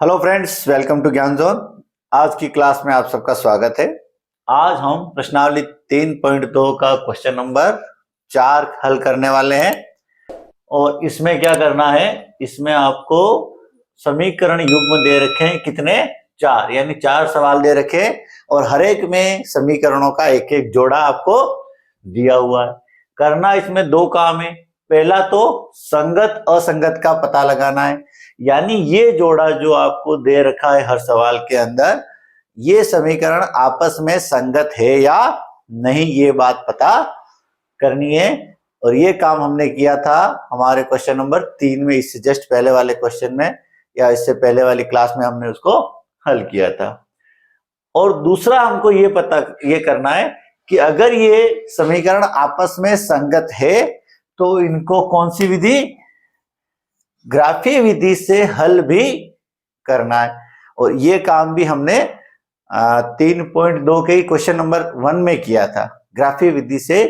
Hello friends, welcome to ज्ञान zone. आज की क्लास में आप सबका स्वागत है। आज हम प्रश्नावली 3.2 का क्वेश्चन नंबर 4 हल करने वाले हैं। और इसमें क्या करना है, इसमें आपको समीकरण युग्म दे रखे हैं कितने, 4, यानी 4 सवाल दे रखे हैं और हर एक में समीकरणों का एक एक जोड़ा आपको दिया हुआ है। करना इसमें 2 काम है। पहला तो संगत असंगत का पता लगाना है, यानी ये जोड़ा जो आपको दे रखा है हर सवाल के अंदर, ये समीकरण आपस में संगत है या नहीं, ये बात पता करनी है। और ये काम हमने किया था हमारे क्वेश्चन नंबर 3 में, इससे जस्ट पहले वाले क्वेश्चन में या इससे पहले वाली क्लास में हमने उसको हल किया था। और दूसरा हमको ये करना है कि अगर ये समीकरण आपस में संगत है तो इनको कौन सी विधि, ग्राफीय विधि से हल भी करना है। और ये काम भी हमने 3.2 के क्वेश्चन नंबर 1 में किया था, ग्राफीय विधि से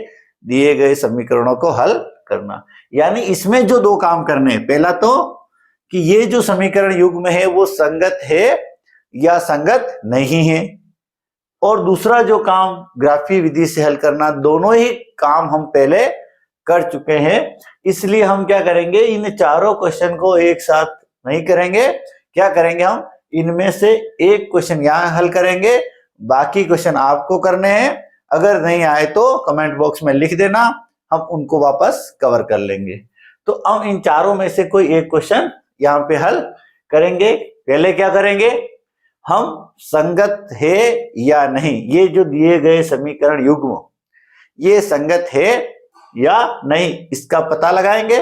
दिए गए समीकरणों को हल करना। यानी इसमें जो 2 काम करने हैं, पहला तो कि ये जो समीकरण युग्म है वो संगत है या संगत नहीं है, और दूसरा जो काम ग्राफीय विधि से हल करना। दोनों ही काम हम पहले कर चुके हैं, इसलिए हम क्या करेंगे, इन चारों क्वेश्चन को एक साथ नहीं करेंगे। क्या करेंगे, हम इनमें से एक क्वेश्चन यहां हल करेंगे, बाकी क्वेश्चन आपको करने हैं। अगर नहीं आए तो कमेंट बॉक्स में लिख देना, हम उनको वापस कवर कर लेंगे। तो हम इन चारों में से कोई एक क्वेश्चन यहाँ पे हल करेंगे। पहले क्या करेंगे, हम संगत है या नहीं, ये जो दिए गए समीकरण युग्म ये संगत है या नहीं, इसका पता लगाएंगे।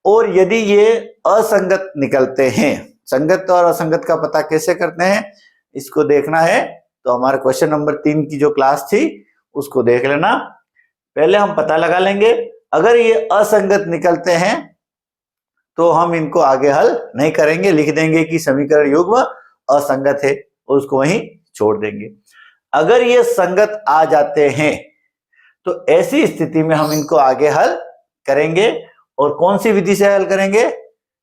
और यदि ये असंगत निकलते हैं, संगत और असंगत का पता कैसे करते हैं इसको देखना है, तो हमारे क्वेश्चन नंबर 3 की जो क्लास थी उसको देख लेना। पहले हम पता लगा लेंगे, अगर ये असंगत निकलते हैं तो हम इनको आगे हल नहीं करेंगे, लिख देंगे कि समीकरण युग्म असंगत है और उसको वहीं छोड़ देंगे। अगर ये संगत आ जाते हैं तो ऐसी स्थिति में हम इनको आगे हल करेंगे। और कौन सी विधि से हल करेंगे,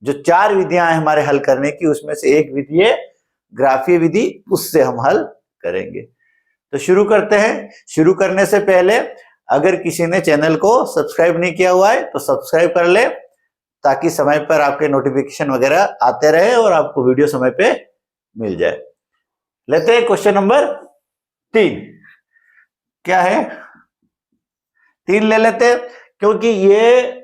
जो 4 विधियां हैं हमारे हल करने की, उसमें से एक विधि है ग्राफीय विधि, उससे हम हल करेंगे। तो शुरू करते हैं। शुरू करने से पहले अगर किसी ने चैनल को सब्सक्राइब नहीं किया हुआ है तो सब्सक्राइब कर ले, ताकि समय पर आपके नोटिफिकेशन वगैरह आते रहे और आपको वीडियो समय पे मिल जाए। लेते हैं क्वेश्चन नंबर 3। क्या है, 3 ले लेते हैं, क्योंकि ये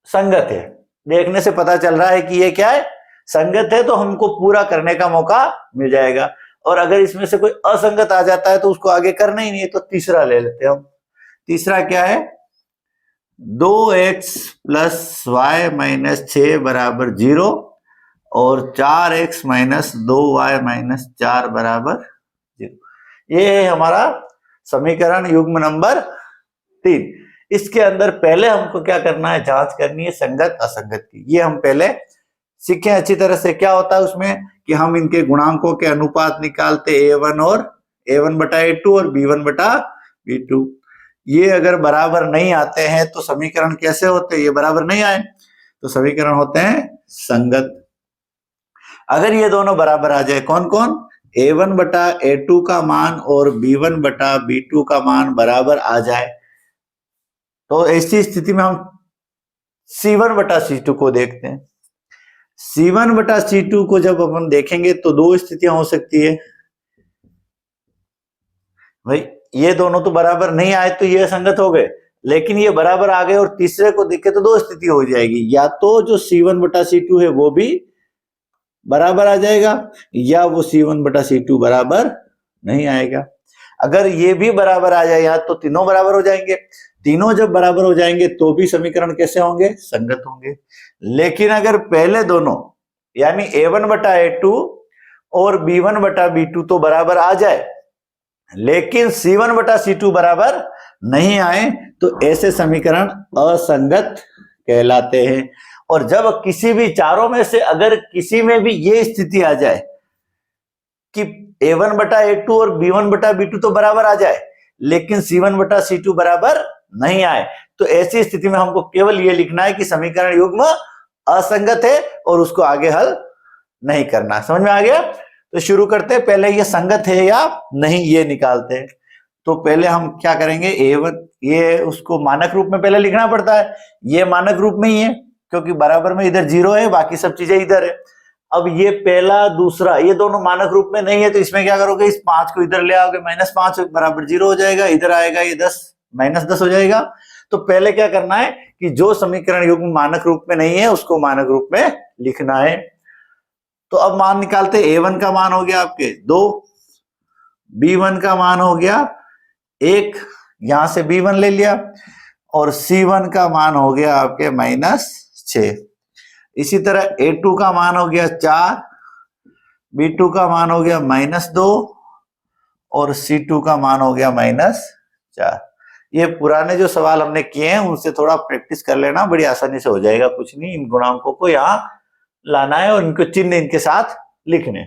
संगत है। देखने से पता चल रहा है कि ये क्या है, संगत है, तो हमको पूरा करने का मौका मिल जाएगा। और अगर इसमें से कोई असंगत आ जाता है तो उसको आगे करना ही नहीं है। तो तीसरा ले लेते हैं हम। तीसरा क्या है, 2x + y - 6 = 0 और 4x - 2y - 4 = 0। ये है हमारा समीकरण युग्म नंबर 3। इसके अंदर पहले हमको क्या करना है, जांच करनी है संगत असंगत की। ये हम पहले सीखें अच्छी तरह से। क्या होता है उसमें कि हम इनके गुणांकों के अनुपात निकालते, a1 और a1/a2 और b1/b2। ये अगर बराबर नहीं आते हैं तो समीकरण कैसे होते हैं, ये बराबर नहीं आए तो समीकरण होते हैं संगत। अगर ये दोनों बराबर आ जाए, कौन कौन, a1/a2 का मान और b1/b2 का मान बराबर आ जाए, तो ऐसी स्थिति में हम C1/C2 को देखते हैं। C1/C2 को जब अपन देखेंगे तो 2 स्थितियां हो सकती है। भाई ये दोनों तो बराबर नहीं आए तो ये संगत हो गए, लेकिन ये बराबर आ गए और तीसरे को देखे तो 2 स्थिति हो जाएगी। या तो जो C1/C2 है वो भी बराबर आ जाएगा, या वो C1/C2 बराबर नहीं आएगा। अगर ये भी बराबर आ जाए या तो तीनों बराबर हो जाएंगे। तीनों जब बराबर हो जाएंगे तो भी समीकरण कैसे होंगे, संगत होंगे। लेकिन अगर पहले दोनों यानी a1/a2 और b1/b2 तो बराबर आ जाए, लेकिन C1/C2 बराबर नहीं आए, तो ऐसे समीकरण असंगत कहलाते हैं। और जब किसी भी चारों में से अगर किसी में भी ये स्थिति आ जाए कि a1/a2 और b1/b2 तो बराबर आ जाए, लेकिन C1/C2 बराबर नहीं आए, तो ऐसी स्थिति में हमको केवल ये लिखना है कि समीकरण युग्म असंगत है और उसको आगे हल नहीं करना। समझ में आ गया? तो शुरू करते हैं, पहले ये संगत है या नहीं ये निकालते हैं। तो पहले हम क्या करेंगे, A1 ये उसको मानक रूप में पहले लिखना पड़ता है, ये मानक रूप में ही है क्योंकि बराबर में इधर 0 है, बाकी सब चीजें इधर है। अब ये पहला दूसरा ये दोनों मानक रूप में नहीं है, तो इसमें क्या करोगे, इस 5 को इधर ले आओगे, -5 बराबर 0 हो जाएगा, इधर आएगा ये 10 -10 हो जाएगा। तो पहले क्या करना है कि जो समीकरण युग्म मानक रूप में नहीं है उसको मानक रूप में लिखना है। तो अब मान निकालते, A1 का मान हो गया आपके 2, B1 का मान हो गया 1, यहां से B1 ले लिया, और C1 का मान हो गया आपके -6। इसी तरह A2 का मान हो गया 4, B2 का मान हो गया -2 और C2 का मान हो गया -4। ये पुराने जो सवाल हमने किए हैं उनसे थोड़ा प्रैक्टिस कर लेना, बड़ी आसानी से हो जाएगा। कुछ नहीं, इन गुणांकों को यहां लाना है और इनको चिन्ह इनके साथ लिखने।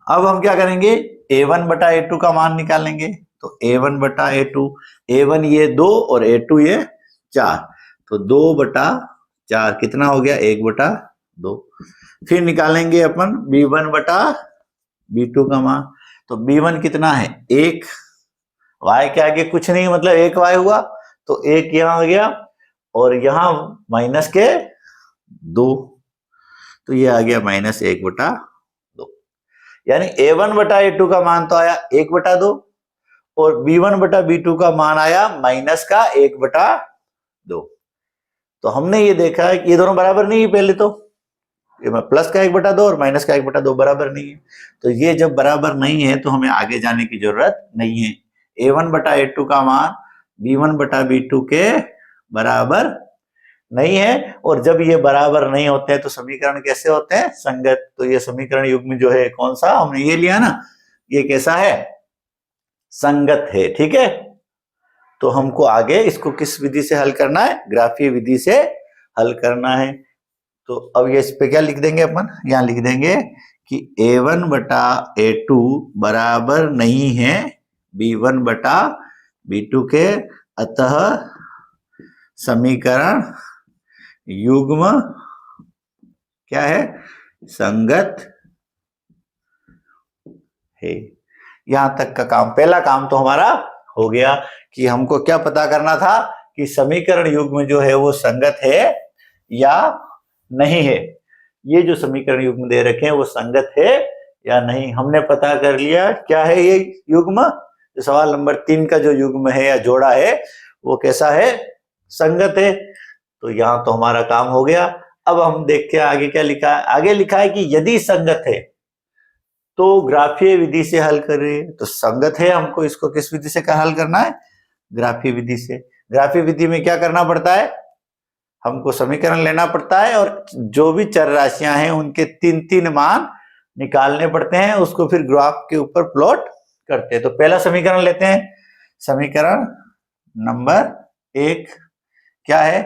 अब हम क्या करेंगे, A1 बटा A2 का मान निकालेंगे। तो A1 बटा A2, A1 ये 2 और A2 ये 4, तो 2 बटा 4 कितना हो गया, 1 बटा 2। फिर निकालेंगे अपन B1 बटा B2 का मान। तो B1 कितना है 1, y के आगे कुछ नहीं मतलब 1y हुआ, तो 1 यहां आ गया और यहां माइनस के 2, तो ये आ गया -1 बटा 2। यानी A1 बटा A2 का मान तो आया 1 बटा 2 और B1 बटा B2 का मान आया -1 बटा 2। तो हमने ये देखा है कि ये दोनों बराबर नहीं है, पहले तो ये +1 बटा 2 और -1 बटा 2 बराबर नहीं है। तो ये जब बराबर नहीं है तो हमें आगे जाने की जरूरत नहीं है। A1 बटा A2 का मान B1 बटा B2 के बराबर नहीं है, और जब ये बराबर नहीं होते हैं तो समीकरण कैसे होते हैं, संगत। तो ये समीकरण युग्म जो है कौन सा हमने ये लिया ना, ये कैसा है, संगत है। ठीक है, तो हमको आगे इसको किस विधि से हल करना है, ग्राफीय विधि से हल करना है। तो अब ये इस पे क्या लिख देंगे अपन, यहां लिख देंगे कि A1 बटा A2 बराबर नहीं है B1 बटा B2 के, अतः समीकरण युग्म क्या है, संगत है। यहां तक का काम, पहला काम तो हमारा हो गया कि हमको क्या पता करना था कि समीकरण युग्म जो है वो संगत है या नहीं है। ये जो समीकरण युग्म दे रखे हैं वो संगत है या नहीं, हमने पता कर लिया। क्या है ये युग्म, जो सवाल नंबर 3 का जो युग्म है या जोड़ा है वो कैसा है, संगत है। तो यहां तो हमारा काम हो गया। अब हम देखते हैं आगे क्या लिखा है। आगे लिखा है कि यदि संगत है तो ग्राफीय विधि से हल करें। तो संगत है, हमको इसको किस विधि से हल करना है, ग्राफीय विधि से। ग्राफीय विधि में क्या करना पड़ता है, हमको समीकरण लेना पड़ता है और जो भी चर राशियां हैं उनके 3-3 मान निकालने पड़ते हैं, उसको फिर ग्राफ के ऊपर प्लॉट करते हैं। तो पहला समीकरण लेते हैं, समीकरण नंबर 1 क्या है,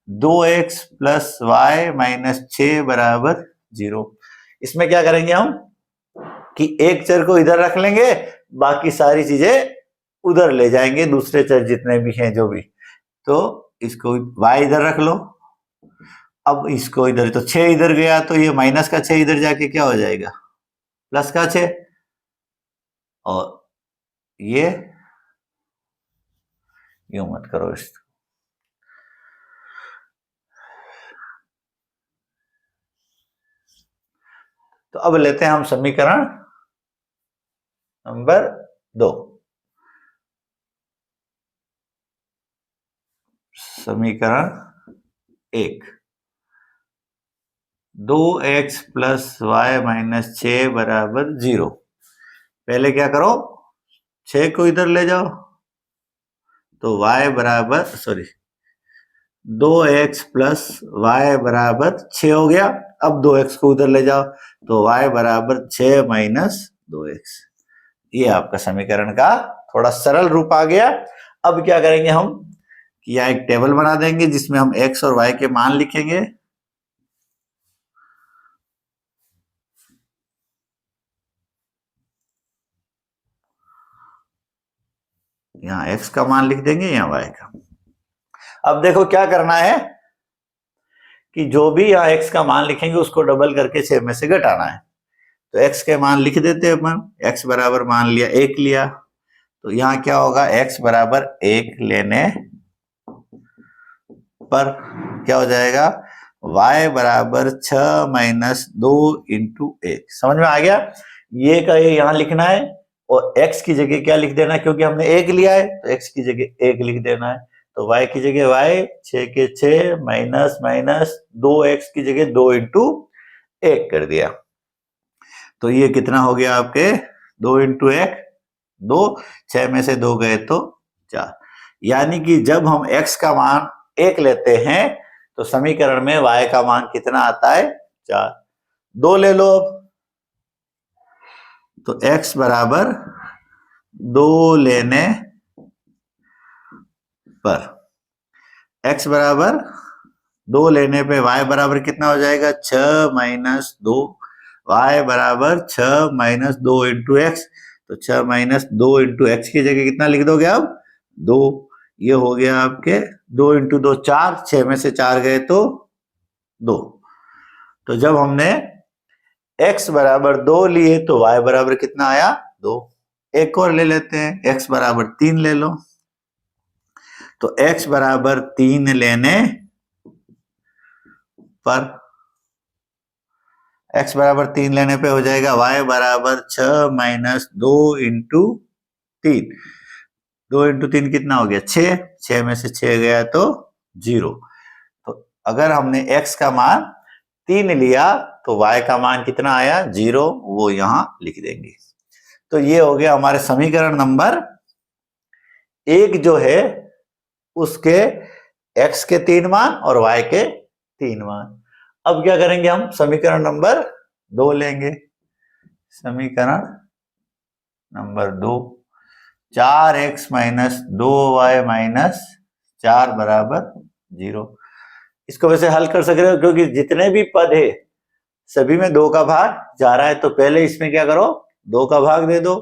2x + y - 6 बराबर 0। इसमें क्या करेंगे हम कि एक चर को इधर रख लेंगे, बाकी सारी चीजें उधर ले जाएंगे, दूसरे चर जितने भी हैं जो भी। तो इसको y इधर रख लो, अब इसको इधर, तो 6 इधर गया तो ये -6 इधर जाके क्या हो जाएगा, +6। और ये यूं मत करो इसको, तो अब लेते हैं हम समीकरण नंबर 2। समीकरण 1, 2x + y - 6 बराबर 0। पहले क्या करो, 6 को इधर ले जाओ, तो y बराबर 2x + y बराबर 6 हो गया। अब 2x को उधर ले जाओ, तो y बराबर 6 - 2x। ये आपका समीकरण का थोड़ा सरल रूप आ गया। अब क्या करेंगे हम कि यहाँ एक टेबल बना देंगे जिसमें हम x और y के मान लिखेंगे। यहाँ x का मान लिख देंगे, यहाँ y का। अब देखो क्या करना है कि जो भी यहाँ x का मान लिखेंगे उसको डबल करके 6 में से घटाना है। तो x के मान लिख देते हैं अपन। x बराबर मान लिया 1 लिया, तो यहाँ क्या होगा, x बराबर 1 लेने पर क्या हो जाएगा, y बराबर 6 माइनस 2 इंटू 1। समझ में आ गया? ये का ये यहाँ लिखना है और x की जगह क्या लिख देना है, क्योंकि हमने 1 लिया है तो x की जगह 1 लिख देना है। तो y की जगह y, 6 के 6 माइनस माइनस 2x की जगह 2 इंटू 1 कर दिया। तो ये कितना हो गया आपके, 2 इंटू 1 2, 6 में से 2 गए तो 4। यानी कि जब हम x का मान 1 लेते हैं तो समीकरण में y का मान कितना आता है, 4। 2 ले लो अब, तो x बराबर 2 लेने पर, x बराबर 2 लेने पे y बराबर कितना हो जाएगा, 6 माइनस 2, y बराबर 6 माइनस 2 इंटू एक्स। तो 6 माइनस 2 इंटू एक्स की जगह कितना लिख दोगे आप, 2। ये हो गया आपके 2 इंटू 2 4, 6 में से 4 गए तो 2। तो जब हमने x बराबर 2 लिए तो y बराबर कितना आया, 2। एक और ले लेते हैं, x बराबर 3 ले लो, तो x बराबर 3 लेने पर, x बराबर 3 लेने पे हो जाएगा y बराबर 6 माइनस 2 इंटू 3। 2 इंटू 3 कितना हो गया, 6। 6 में से 6 गया तो 0। तो अगर हमने x का मान 3 लिया तो y का मान कितना आया, 0, वो यहां लिख देंगे। तो ये हो गया हमारे समीकरण नंबर 1 जो है उसके x के 3 मान और y के 3 मान। अब क्या करेंगे, हम समीकरण नंबर 2 लेंगे। समीकरण number 2, 4x minus 2y minus 4 बराबर 0। इसको वैसे हल कर सक रहे हो क्योंकि जितने भी पद है सभी में 2 का भाग जा रहा है, तो पहले इसमें क्या करो, 2 का भाग दे दो।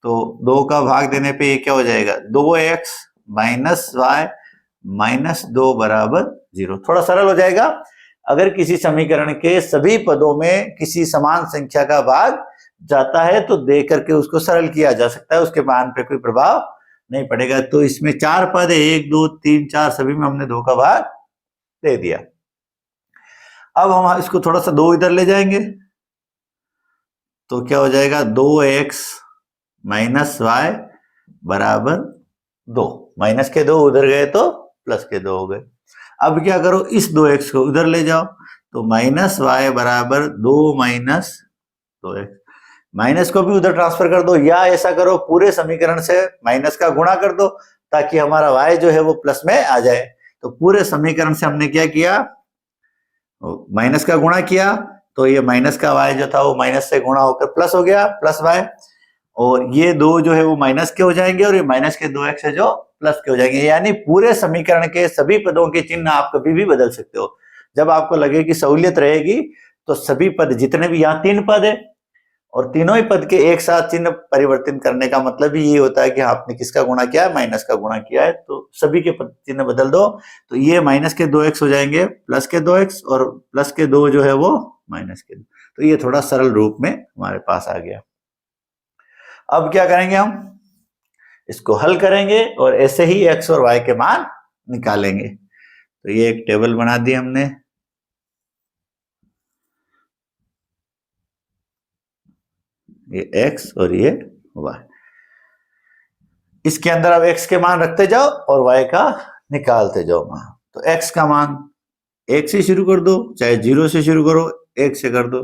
तो 2 का भाग देने पे ये क्या हो जाएगा, 2x माइनस y माइनस 2 बराबर 0। थोड़ा सरल हो जाएगा। अगर किसी समीकरण के सभी पदों में किसी समान संख्या का भाग जाता है तो दे करके उसको सरल किया जा सकता है, उसके मान पे कोई प्रभाव नहीं पड़ेगा। तो इसमें 4 पद है, 1 2 3 4, सभी में हमने 2 का भाग दे दिया। अब हम इसको थोड़ा सा 2 इधर ले जाएंगे तो क्या हो जाएगा, 2x माइनस y बराबर 2। माइनस के 2 उधर गए तो प्लस के 2 हो गए। अब क्या करो, इस 2x को उधर ले जाओ तो माइनस y बराबर 2 माइनस 2x। माइनस को भी उधर ट्रांसफर कर दो, या ऐसा करो पूरे समीकरण से माइनस का गुणा कर दो ताकि हमारा y जो है वो प्लस में आ जाए। तो पूरे समीकरण से हमने क्या किया, माइनस का गुणा किया, तो ये माइनस का y जो था वो माइनस से गुणा होकर प्लस हो गया, प्लस y। और ये 2 जो है वो माइनस के हो जाएंगे और ये माइनस के 2x है जो प्लस के हो जाएंगे। यानी पूरे समीकरण के सभी पदों के चिन्ह आप कभी भी बदल सकते हो। जब आपको लगे कि सहूलियत रहेगी तो सभी पद, जितने भी यहाँ 3 पद है और तीनों ही पद के एक साथ चिन्ह परिवर्तन करने का मतलब ही ये होता है कि आपने किसका गुणा किया है, माइनस का गुणा किया है, तो सभी के पद चिन्ह बदल दो। तो ये माइनस के 2x हो जाएंगे प्लस के 2x और प्लस के 2 जो है वो माइनस के 2। तो ये थोड़ा सरल रूप में हमारे पास आ गया। अब क्या करेंगे, हम इसको हल करेंगे और ऐसे ही x और y के मान निकालेंगे। तो ये एक टेबल बना दी हमने, ये x और ये y। इसके अंदर अब x के मान रखते जाओ और y का निकालते जाओ मान। तो x का मान 1 से शुरू कर दो, चाहे 0 से शुरू करो, 1 से कर दो।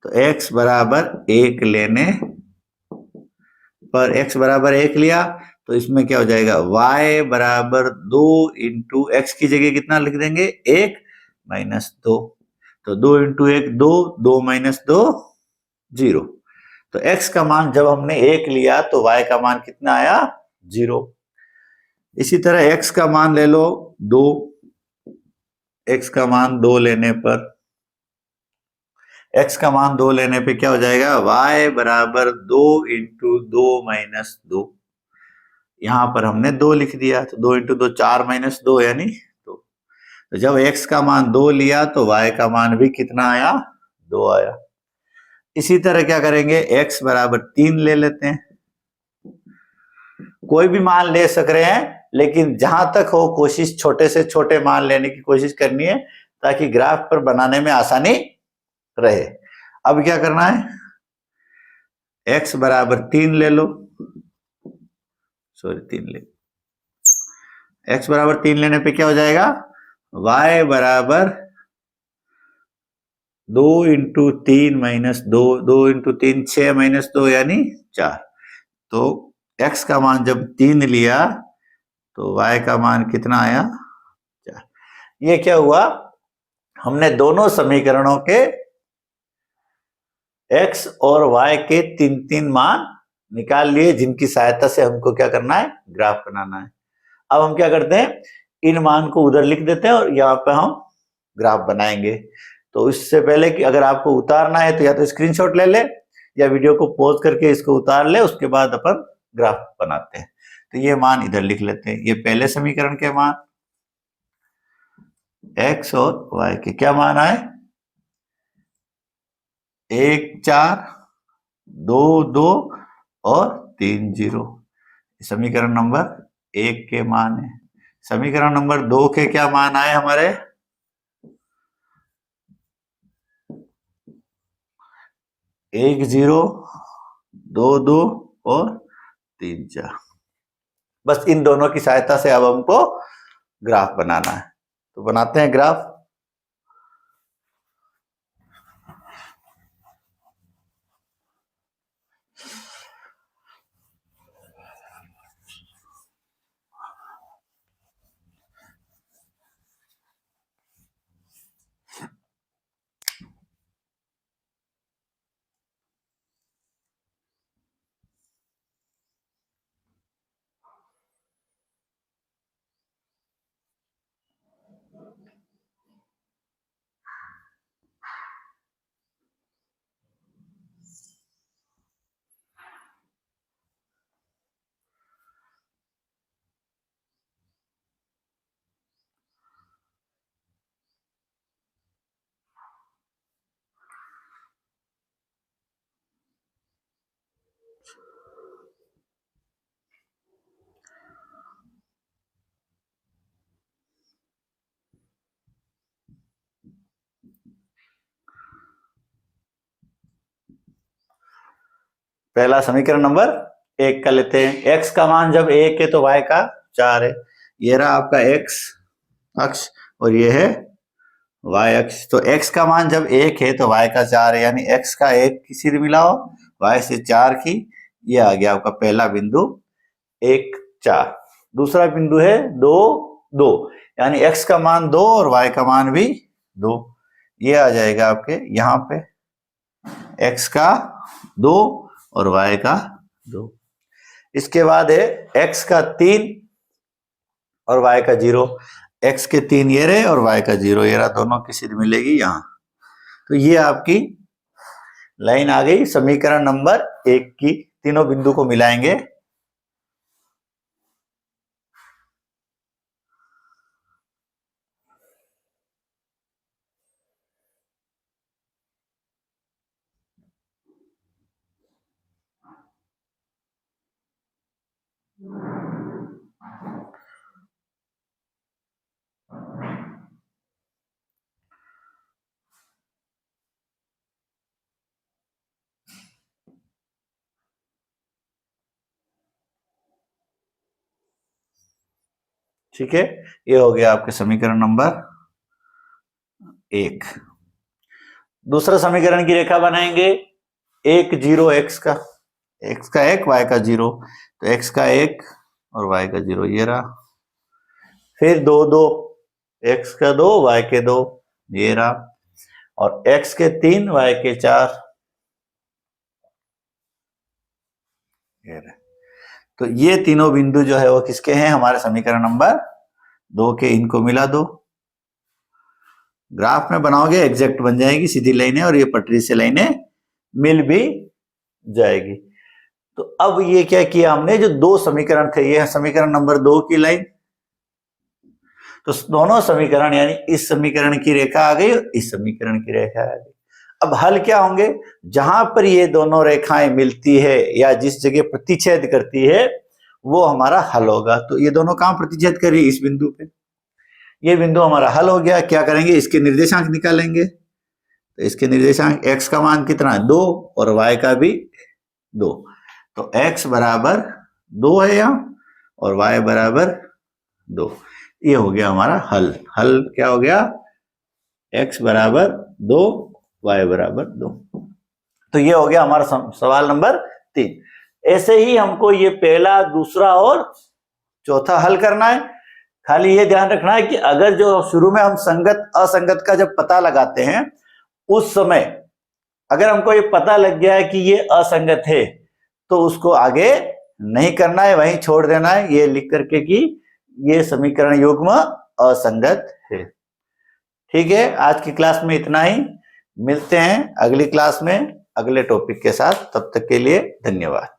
तो x बराबर 1 लेने पर, x बराबर 1 लिया तो इसमें क्या हो जाएगा, y बराबर 2 इंटू एक्स की जगह कितना लिख देंगे, 1 माइनस 2। तो 2 इंटू 1 2, 2 माइनस 2 0। तो x का मान जब हमने 1 लिया तो y का मान कितना आया, 0। इसी तरह x का मान ले लो 2, x का मान 2 लेने पर, x का मान 2 लेने पे क्या हो जाएगा, y बराबर 2 इंटू 2 माइनस 2। यहां पर हमने 2 लिख दिया तो 2 इंटू 2 4 माइनस 2 यानी 2। तो जब x का मान 2 लिया तो y का मान भी कितना आया, 2 आया। इसी तरह क्या करेंगे, x बराबर 3 ले लेते हैं। कोई भी मान ले सक रहे हैं, लेकिन जहां तक हो कोशिश छोटे से छोटे मान लेने की कोशिश करनी है, ताकि ग्राफ पर बनाने में आसानी रहे। अब क्या करना है, x बराबर 3 ले लो, सॉरी 3 ले, x बराबर 3 लेने पे क्या हो जाएगा, y बराबर 2 इंटू 3 माइनस 2, 2 इंटू 3 6 माइनस 2 यानी 4। तो x का मान जब 3 लिया तो y का मान कितना आया, 4। ये क्या हुआ, हमने दोनों समीकरणों के x और y के 3 मान निकाल लिए, जिनकी सहायता से हमको क्या करना है, ग्राफ बनाना है। अब हम क्या करते हैं, इन मान को उधर लिख देते हैं और यहाँ पे हम ग्राफ बनाएंगे। तो इससे पहले कि अगर आपको उतारना है तो या तो स्क्रीनशॉट ले ले या वीडियो को पॉज करके इसको उतार ले, उसके बाद अपन ग्राफ बनाते हैं। तो ये मान इधर लिख लेते हैं, ये पहले समीकरण के मान x और y के क्या मान आए, 1 4 2 2 और 3 0। समीकरण नंबर 1 के मान है। समीकरण नंबर 2 के क्या मान आए हमारे, 1 0 2 2 और 3 4। बस इन दोनों की सहायता से अब हमको ग्राफ बनाना है, तो बनाते हैं ग्राफ। पहला समीकरण नंबर 1 का लेते हैं। x का मान जब 1 है तो y का 4 है। ये रहा आपका x अक्ष और ये है y अक्ष। तो x का मान जब 1 है तो y का 4 है, यानी x का 1 की सीध मिलाओ, y से 4 की, ये आ गया आपका पहला बिंदु 1 4। दूसरा बिंदु है 2 2, यानी x का मान 2 और y का मान भी 2। ये आ जाएगा आपके यहाँ पे x का 2 और y का 2। इसके बाद है x का 3 और y का 0। x के 3 ये रहे और y का 0 ये रहा, दोनों की सीध मिलेगी यहाँ। तो ये आपकी लाइन आ गई समीकरण नंबर 1 की। तीनों बिंदु को मिलाएंगे, ठीक है। ये हो गया आपके समीकरण नंबर 1। दूसरा समीकरण की रेखा बनाएंगे 1 0 x का 1 y का 0। तो x का 1 और y का 0 ये रहा। फिर 2 2, x का 2 y के 2 ये रहा, और x के 3 y के 4 ये रहा। तो ये तीनों बिंदु जो है वो किसके हैं, हमारे समीकरण नंबर 2 के। इनको मिला दो, ग्राफ में बनाओगे एग्जैक्ट बन जाएगी सीधी लाइनें, और ये पटरी से लाइनें मिल भी जाएगी। तो अब ये क्या किया हमने, जो 2 समीकरण थे, ये समीकरण नंबर 2 की लाइन, तो दोनों समीकरण यानी इस समीकरण की रेखा आ गई और इस समीकरण की रेखा आ गई। अब हल क्या होंगे? जहां पर ये दोनों रेखाएं मिलती है या जिस जगह प्रतिच्छेद करती है वो हमारा हल होगा। तो ये दोनों कहां प्रतिच्छेद कर रही है? इस बिंदु पे। ये बिंदु हमारा हल हो गया। क्या करेंगे? इसके निर्देशांक निकालेंगे। तो इसके निर्देशांक x का मान कितना है? 2 और y का भी 2। तो x बराबर 2 है यहाँ और y बराबर 2। ये हो गया हमारा हल। हल क्या हो गया? x बराबर 2, y बराबर 2। तो ये हो गया हमारा सवाल नंबर 3। ऐसे ही हमको ये पहला, दूसरा और चौथा हल करना है। खाली ये ध्यान रखना है कि अगर जो शुरू में हम संगत असंगत का जब पता लगाते हैं उस समय अगर हमको ये पता लग गया है कि ये असंगत है तो उसको आगे नहीं करना है, वहीं छोड़ देना है ये लिख करके कि ये समीकरण युग्म असंगत है। ठीक है, आज की क्लास में इतना ही। मिलते हैं अगली क्लास में अगले टॉपिक के साथ। तब तक के लिए धन्यवाद।